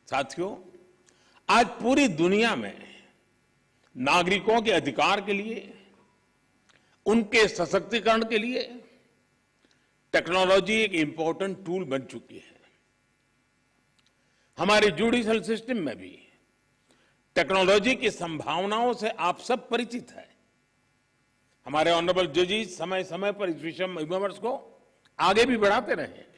साथियों, आज पूरी दुनिया में नागरिकों के अधिकार के लिए, उनके सशक्तिकरण के लिए टेक्नोलॉजी एक इंपॉर्टेंट टूल बन चुकी है। हमारे जुडिशियल सिस्टम में भी टेक्नोलॉजी की संभावनाओं से आप सब परिचित हैं। हमारे ऑनरेबल जजेस समय समय पर इस विषय में विमर्श को आगे भी बढ़ाते रहे हैं।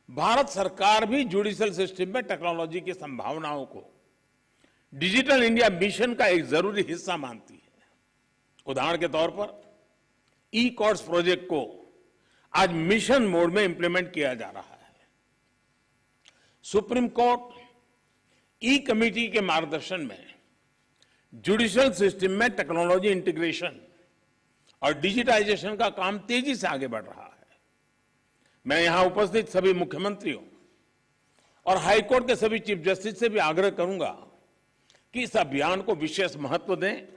भारत सरकार भी जुडिशियल सिस्टम में टेक्नोलॉजी की संभावनाओं को डिजिटल इंडिया मिशन का एक जरूरी हिस्सा मानती है। उदाहरण के तौर पर ई कोर्ट्स प्रोजेक्ट को आज मिशन मोड में इंप्लीमेंट किया जा रहा है। सुप्रीम कोर्ट ई कमेटी के मार्गदर्शन में जुडिशियल सिस्टम में टेक्नोलॉजी इंटीग्रेशन और डिजिटाइजेशन का काम तेजी से आगे बढ़ रहा है। मैं यहां उपस्थित सभी मुख्यमंत्रियों और हाईकोर्ट के सभी चीफ जस्टिस से भी आग्रह करूंगा कि इस अभियान को विशेष महत्व दें,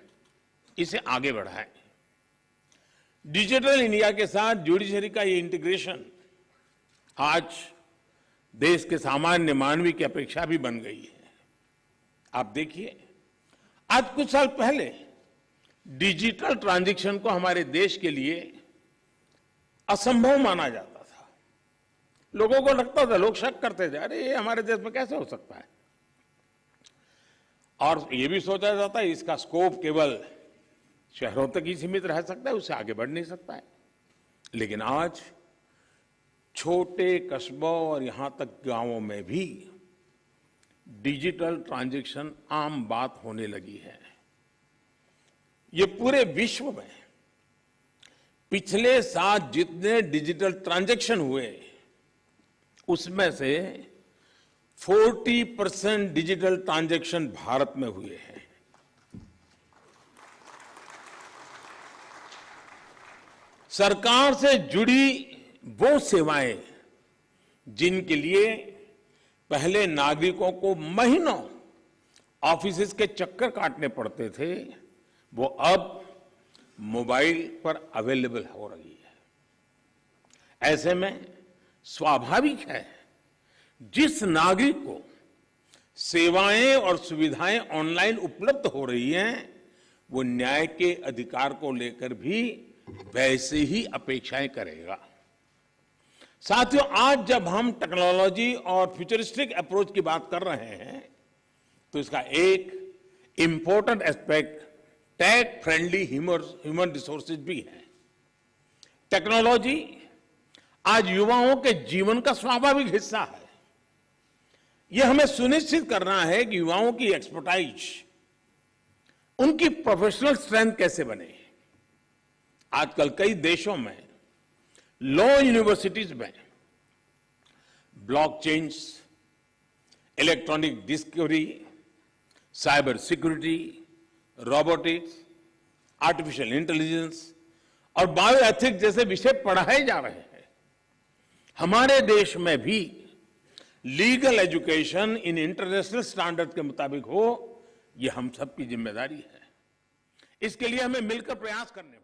इसे आगे बढ़ाएं। डिजिटल इंडिया के साथ जुडिशरी का ये इंटीग्रेशन आज देश के सामान्य मानवी की अपेक्षा भी बन गई है। आप देखिए, आज कुछ साल पहले डिजिटल ट्रांजैक्शन को हमारे देश के लिए असंभव माना जाता था। लोगों को लगता था, लोग शक करते थे, अरे ये हमारे देश में कैसे हो सकता है। और ये भी सोचा जाता है इसका स्कोप केवल शहरों तक ही सीमित रह सकता है, उससे आगे बढ़ नहीं सकता है। लेकिन आज छोटे कस्बों और यहां तक गांवों में भी डिजिटल ट्रांजैक्शन आम बात होने लगी है। ये पूरे विश्व में पिछले साल जितने डिजिटल ट्रांजैक्शन हुए, उसमें से 40% डिजिटल ट्रांजैक्शन भारत में हुए हैं। सरकार से जुड़ी वो सेवाएं जिनके लिए पहले नागरिकों को महीनों ऑफिसेज के चक्कर काटने पड़ते थे, वो अब मोबाइल पर अवेलेबल हो रही है। ऐसे में स्वाभाविक है, जिस नागरिक को सेवाएं और सुविधाएं ऑनलाइन उपलब्ध हो रही हैं, वो न्याय के अधिकार को लेकर भी वैसे ही अपेक्षाएं करेगा। साथियों, आज जब हम टेक्नोलॉजी और फ्यूचरिस्टिक अप्रोच की बात कर रहे हैं, तो इसका एक important aspect tech friendly human resources भी है। टेक्नोलॉजी आज युवाओं के जीवन का स्वाभाविक हिस्सा है। यह हमें सुनिश्चित करना है कि युवाओं की एक्सपर्टाइज, उनकी प्रोफेशनल स्ट्रेंथ कैसे बने। आजकल कई देशों में लॉ यूनिवर्सिटीज में blockchains, electronic discovery, cyber security, robotics, artificial intelligence और बायोएथिक्स जैसे विषय पढ़ाए जा रहे हैं। हमारे देश में भी legal education in international standard के मुताबिक हो, यह हम सबकी जिम्मेदारी है। इसके लिए हमें मिलकर प्रयास करने होंगे।